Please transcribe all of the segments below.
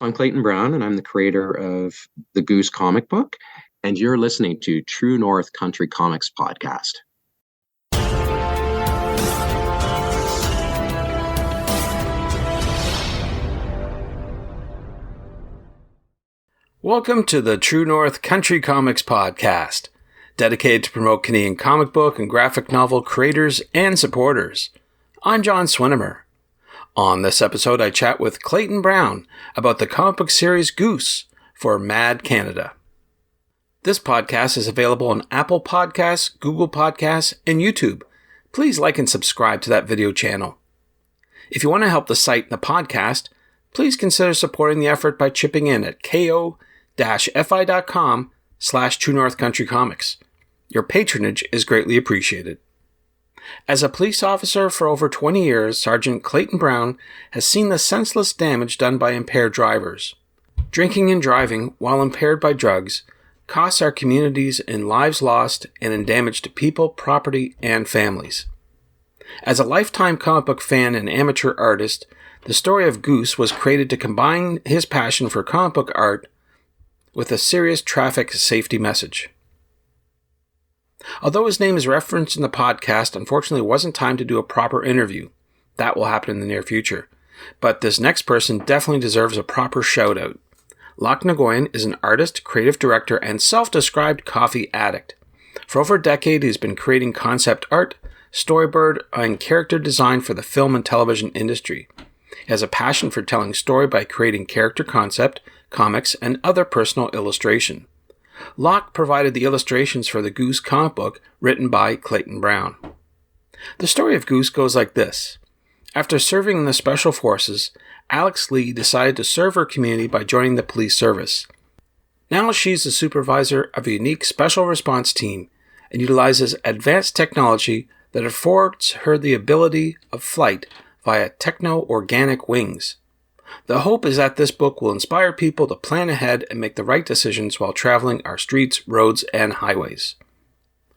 I'm Clayton Brown, and I'm the creator of the Goose comic book. And you're listening to True North Country Comics Podcast. Welcome to the True North Country Comics Podcast, dedicated to promote Canadian comic book and graphic novel creators and supporters. I'm John Swinimer. On this episode, I chat with Clayton Brown about the comic book series Goose for Mad Canada. This podcast is available on Apple Podcasts, Google Podcasts, and YouTube. Please like and subscribe to that video channel. If you want to help the site and the podcast, please consider supporting the effort by chipping in at ko-fi.com/True North Country Comics. Your patronage is greatly appreciated. As a police officer for over 20 years, Sergeant Clayton Brown has seen the senseless damage done by impaired drivers. Drinking and driving while impaired by drugs costs our communities in lives lost and in damage to people, property, and families. As a lifetime comic book fan and amateur artist, the story of Goose was created to combine his passion for comic book art with a serious traffic safety message. Although his name is referenced in the podcast, unfortunately it wasn't time to do a proper interview. That will happen in the near future. But this next person definitely deserves a proper shout-out. Locke Nguyen is an artist, creative director, and self-described coffee addict. For over a decade, he's been creating concept art, storyboard, and character design for the film and television industry. He has a passion for telling story by creating character concept, comics, and other personal illustration. Locke provided the illustrations for the Goose comic book written by Clayton Brown. The story of Goose goes like this. After serving in the Special Forces, Alex Lee decided to serve her community by joining the police service. Now she's the supervisor of a unique special response team and utilizes advanced technology that affords her the ability of flight via techno-organic wings. The hope is that this book will inspire people to plan ahead and make the right decisions while traveling our streets, roads, and highways.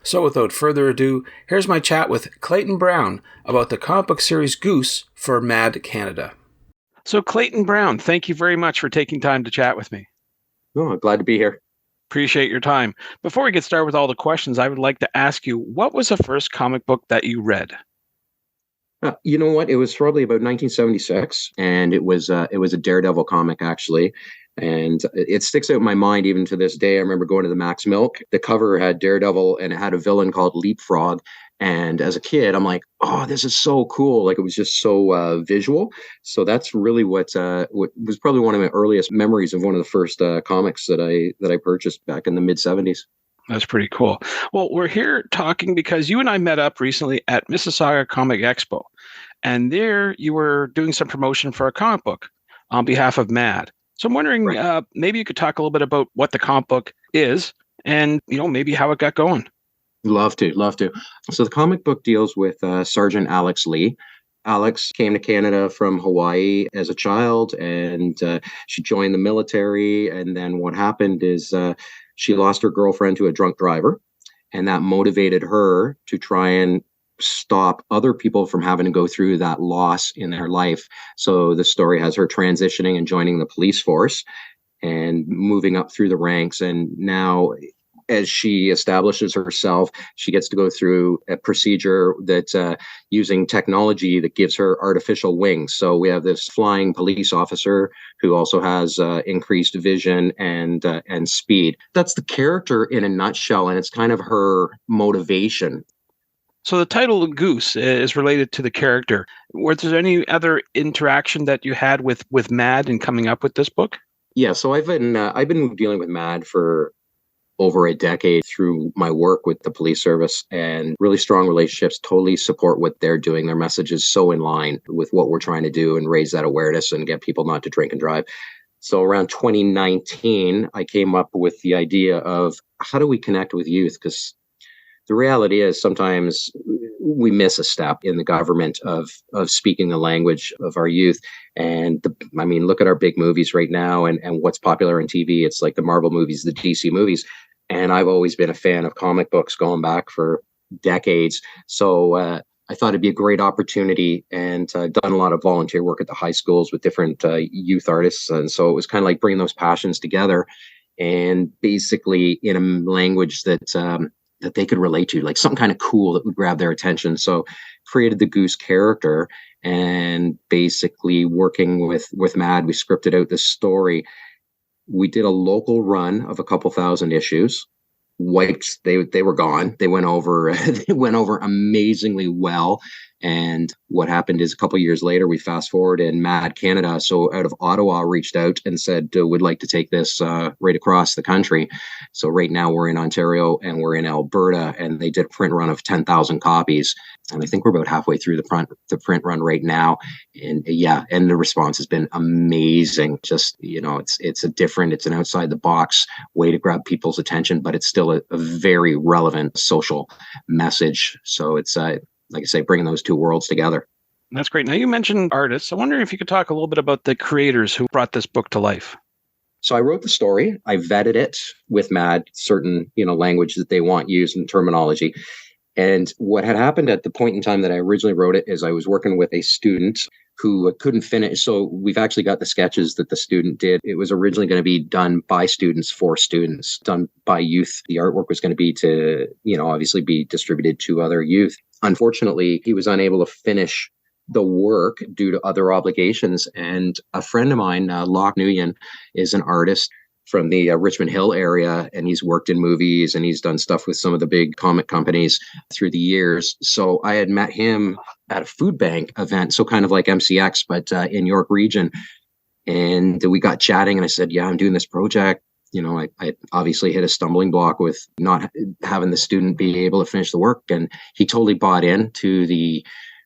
So without further ado, here's my chat with Clayton Brown about the comic book series Goose for Mad Canada. So Clayton Brown, thank you very much for taking time to chat with me. Oh, glad to be here. Appreciate your time. Before we get started with all the questions, I would like to ask you, what was the first comic book that you read? You know what? It was probably about 1976, and it was a Daredevil comic, actually. And it sticks out in my mind even to this day. I remember going to the Max Milk. The cover had Daredevil, and it had a villain called Leapfrog. And as a kid, I'm like, oh, this is so cool. Like, it was just so visual. So that's really what was probably one of my earliest memories of one of the first comics that I purchased back in the mid-'70s. That's pretty cool. Well, we're here talking because you and I met up recently at Mississauga Comic Expo. And there you were doing some promotion for a comic book on behalf of MAD. So I'm wondering, right. Maybe you could talk a little bit about what the comic book is and, maybe how it got going. Love to. So the comic book deals with Sergeant Alex Lee. Alex came to Canada from Hawaii as a child, and she joined the military. And then what happened is she lost her girlfriend to a drunk driver, and that motivated her to try and stop other people from having to go through that loss in their life. So the story has her transitioning and joining the police force and moving up through the ranks. And now, as she establishes herself, she gets to go through a procedure that's using technology that gives her artificial wings. So we have this flying police officer who also has increased vision and speed. That's the character in a nutshell, and it's kind of her motivation. So the title Goose is related to the character. Was there any other interaction that you had with MAD in coming up with this book? Yeah, so I've been dealing with MAD for over a decade through my work with the police service, and really strong relationships. Totally support what they're doing. Their message is so in line with what we're trying to do and raise that awareness and get people not to drink and drive. So around 2019, I came up with the idea of how do we connect with youth? Because the reality is sometimes we miss a step in the government of speaking the language of our youth. And look at our big movies right now and what's popular on TV. It's like the Marvel movies, the DC movies. And I've always been a fan of comic books going back for decades. So I thought it'd be a great opportunity, and I've done a lot of volunteer work at the high schools with different youth artists. And so it was kind of like bringing those passions together and basically in a language that they could relate to, like something kind of cool that would grab their attention. So created the Goose character, and basically working with Mad, we scripted out this story. We did a local run of a couple thousand issues. Wiped, they were gone. They went over they went over amazingly well. And what happened is a couple of years later, we fast forward, and Mad Canada, so out of Ottawa, reached out and said, would like to take this right across the country. So right now we're in Ontario and we're in Alberta, and they did a print run of 10,000 copies. And I think we're about halfway through the print run right now. And yeah, and the response has been amazing. Just, it's an outside the box way to grab people's attention, but it's still a very relevant social message. So it's like I say, bringing those two worlds together. That's great. Now, you mentioned artists. I wonder if you could talk a little bit about the creators who brought this book to life. So I wrote the story. I vetted it with Mad, certain, language that they want used in terminology. And what had happened at the point in time that I originally wrote it is I was working with a student who couldn't finish. So we've actually got the sketches that the student did. It was originally going to be done by students for students, done by youth. The artwork was going to be to, obviously be distributed to other youth. Unfortunately, he was unable to finish the work due to other obligations. And a friend of mine, Locke Nguyen, is an artist from the Richmond Hill area, and he's worked in movies and he's done stuff with some of the big comic companies through the years. So I had met him at a food bank event, so kind of like MCX, but in York Region. And we got chatting, and I said, yeah, I'm doing this project. I obviously hit a stumbling block with not having the student be able to finish the work. And he totally bought into the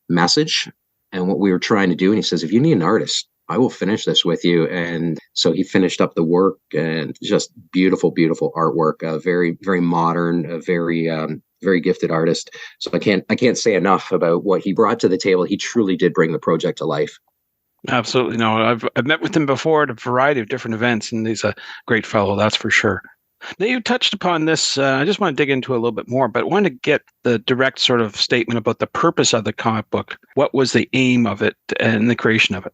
message and what we were trying to do. And he says, if you need an artist, I will finish this with you. And so he finished up the work, and just beautiful, beautiful artwork, very, very modern, a very, very gifted artist. So I can't say enough about what he brought to the table. He truly did bring the project to life. Absolutely. No, I've met with him before at a variety of different events, and he's a great fellow, that's for sure. Now, you touched upon this. I just want to dig into it a little bit more, but I want to get the direct sort of statement about the purpose of the comic book. What was the aim of it and the creation of it?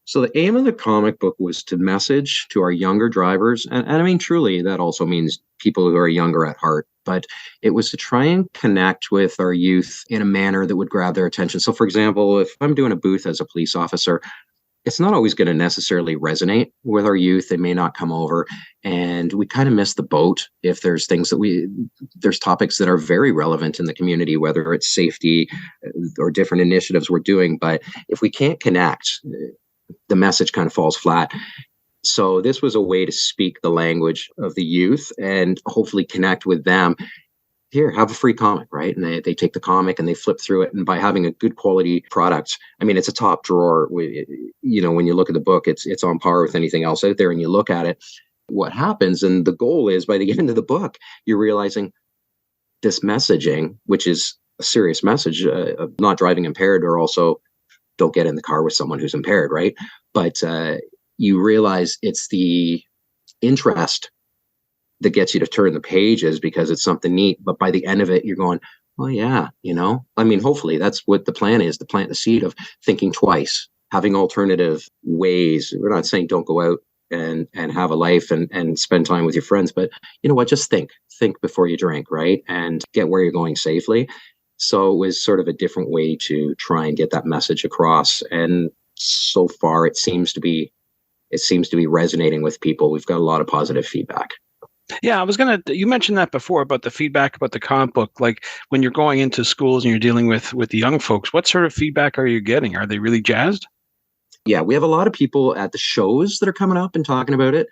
So the aim of the comic book was to message to our younger drivers. And I mean, truly, that also means people who are younger at heart. But it was to try and connect with our youth in a manner that would grab their attention. So, for example, if I'm doing a booth as a police officer, it's not always going to necessarily resonate with our youth. They may not come over, and we kind of miss the boat if there's there's topics that are very relevant in the community, whether it's safety or different initiatives we're doing. But if we can't connect, the message kind of falls flat. So this was a way to speak the language of the youth and hopefully connect with them. Here, have a free comic, right? And they take the comic and they flip through it. And by having a good quality product, I mean, it's a top drawer. When you look at the book, it's on par with anything else out there. And you look at it, what happens, and the goal is by the end of the book, you're realizing this messaging, which is a serious message of not driving impaired, or also don't get in the car with someone who's impaired, right? But you realize it's the interest that gets you to turn the pages because it's something neat. But by the end of it, you're going, well, yeah, I mean, hopefully that's what the plan is, to plant the seed of thinking twice, having alternative ways. We're not saying don't go out and have a life and spend time with your friends, but you know what, just think before you drink, right? And get where you're going safely. So it was sort of a different way to try and get that message across. And so far it seems to be resonating with people. We've got a lot of positive feedback. Yeah, you mentioned that before about the feedback about the comic book. Like when you're going into schools and you're dealing with the young folks, what sort of feedback are you getting? Are they really jazzed? Yeah, we have a lot of people at the shows that are coming up and talking about it.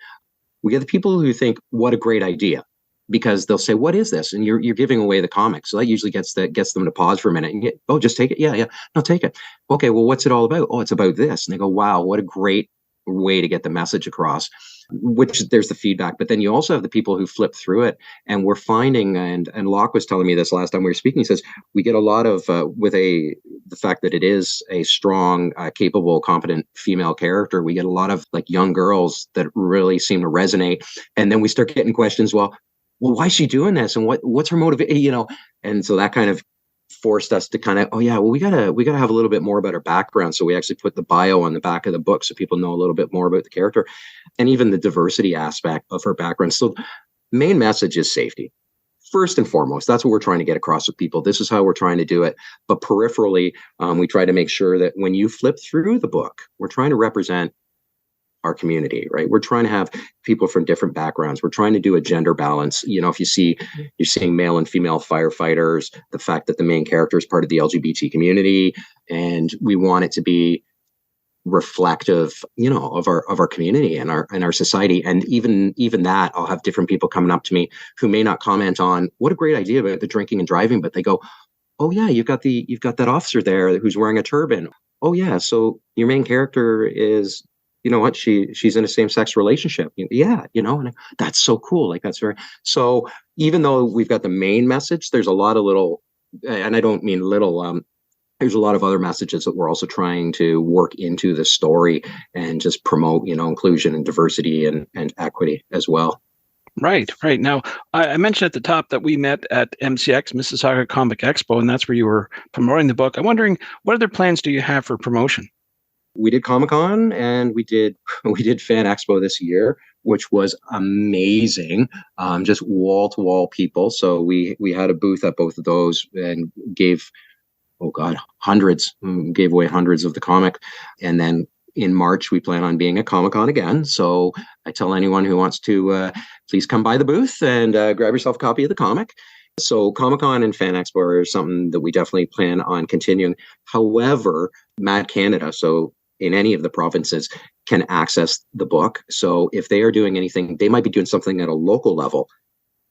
We get the people who think, what a great idea, because they'll say, what is this? And you're giving away the comic. So that usually gets them to pause for a minute and oh, just take it. Yeah. No, take it. Okay, well, what's it all about? Oh, it's about this. And they go, wow, what a great way to get the message across, which there's the feedback. But then you also have the people who flip through it, and we're finding, and Locke was telling me this last time we were speaking, he says, we get a lot of, the fact that it is a strong, capable, competent female character, we get a lot of like young girls that really seem to resonate. And then we start getting questions, well, why is she doing this? And what's her motivation? And so that kind of forced us to kind of, oh yeah, well, we gotta have a little bit more about our background. So we actually put the bio on the back of the book so people know a little bit more about the character, and even the diversity aspect of her background. So main message is safety. First and foremost, that's what we're trying to get across with people. This is how we're trying to do it. But peripherally, we try to make sure that when you flip through the book, we're trying to represent our community, right? We're trying to have people from different backgrounds. We're trying to do a gender balance. If you're seeing male and female firefighters, the fact that the main character is part of the LGBT community, and we want it to be reflective, of our community and our society. And even that, I'll have different people coming up to me who may not comment on what a great idea about the drinking and driving, but they go, oh yeah, you've got that officer there who's wearing a turban. Oh yeah, so your main character is, she's in a same-sex relationship. Yeah, and that's so cool. Like, that's very, so even though we've got the main message, there's a lot of little, and I don't mean little, there's a lot of other messages that we're also trying to work into the story and just promote, inclusion and diversity and equity as well. Right. Now, I mentioned at the top that we met at MCX, Mississauga Comic Expo, and that's where you were promoting the book. I'm wondering, what other plans do you have for promotion? We did Comic-Con and we did Fan Expo this year, which was amazing. Just wall-to-wall people. So we had a booth at both of those and gave away hundreds of the comic. And then in March, we plan on being at Comic-Con again. So I tell anyone who wants to, please come by the booth and grab yourself a copy of the comic. So Comic-Con and Fan Expo are something that we definitely plan on continuing. However, Mad Canada, so in any of the provinces, can access the book. So if they are doing anything, they might be doing something at a local level.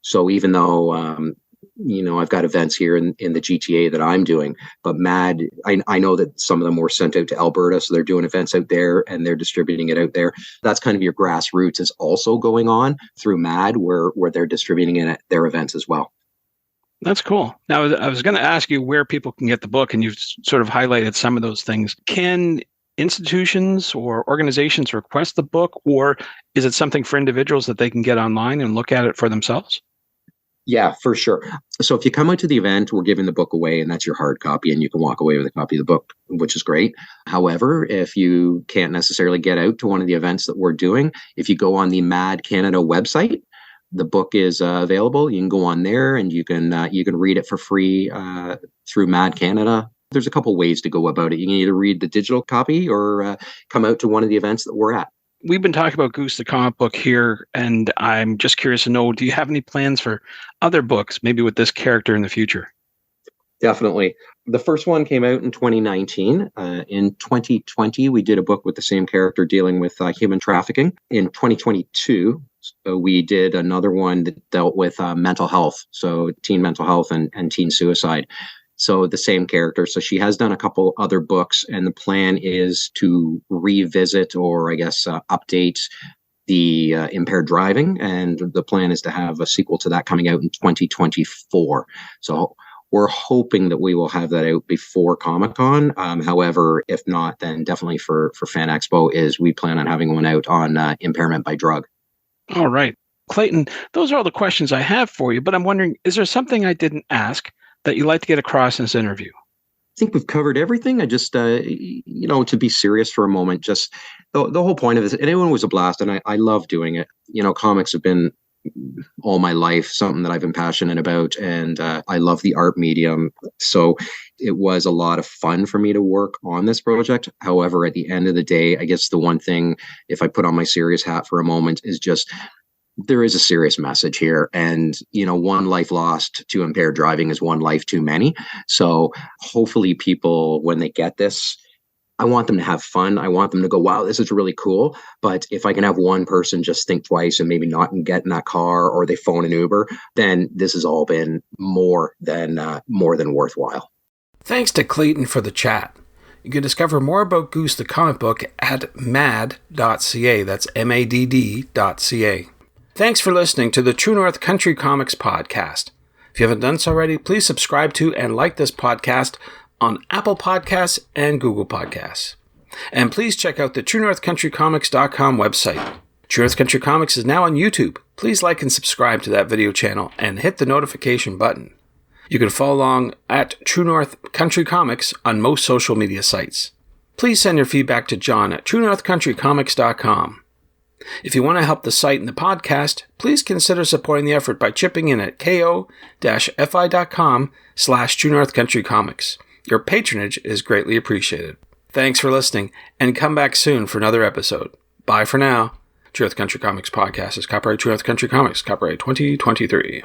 So even though, I've got events here in the GTA that I'm doing, but Mad, I know that some of them were sent out to Alberta, so they're doing events out there and they're distributing it out there. That's kind of your grassroots is also going on through Mad, where they're distributing it at their events as well. That's cool. Now, I was going to ask you where people can get the book, and you've sort of highlighted some of those things. Can institutions or organizations request the book, or is it something for individuals that they can get online and look at it for themselves? Yeah, for sure. So if you come out to the event, we're giving the book away, and that's your hard copy, and you can walk away with a copy of the book, which is great. However, if you can't necessarily get out to one of the events that we're doing, if you go on the Mad Canada website, the book is available. You can go on there and you can read it for free through Mad Canada. There's a couple ways to go about it. You can either read the digital copy or come out to one of the events that we're at. We've been talking about Goose the comic book here, and I'm just curious to know, do you have any plans for other books, maybe with this character in the future? Definitely. The first one came out in 2019. In 2020, we did a book with the same character dealing with human trafficking. In 2022, we did another one that dealt with mental health, so teen mental health and teen suicide. So the same character. So she has done a couple other books, and the plan is to revisit or I guess update the impaired driving. And the plan is to have a sequel to that coming out in 2024. So we're hoping that we will have that out before Comic-Con. However, if not, then definitely for Fan Expo is we plan on having one out on impairment by drug. All right. Clayton, those are all the questions I have for you, but I'm wondering, is there something I didn't ask that you'd like to get across in this interview? I think we've covered everything. I just, to be serious for a moment, just the whole point of this, and it was a blast, and I love doing it. Comics have been all my life, something that I've been passionate about, and I love the art medium. So it was a lot of fun for me to work on this project. However, at the end of the day, I guess the one thing, if I put on my serious hat for a moment, is just there is a serious message here, and one life lost to impaired driving is one life too many. So hopefully people, when they get this, I want them to have fun. I want them to go, wow, this is really cool. But if I can have one person just think twice and maybe not get in that car, or they phone an Uber, then this has all been more than worthwhile. Thanks to Clayton for the chat. You can discover more about Goose the comic book at mad.ca. That's madd.ca. Thanks for listening to the True North Country Comics podcast. If you haven't done so already, please subscribe to and like this podcast on Apple Podcasts and Google Podcasts. And please check out the TrueNorthCountryComics.com website. True North Country Comics is now on YouTube. Please like and subscribe to that video channel and hit the notification button. You can follow along at True North Country Comics on most social media sites. Please send your feedback to John at TrueNorthCountryComics.com. If you want to help the site and the podcast, please consider supporting the effort by chipping in at ko-fi.com/TrueNorthCountryComics. Your patronage is greatly appreciated. Thanks for listening, and come back soon for another episode. Bye for now. True North Country Comics Podcast is copyright True North Country Comics, copyright 2023.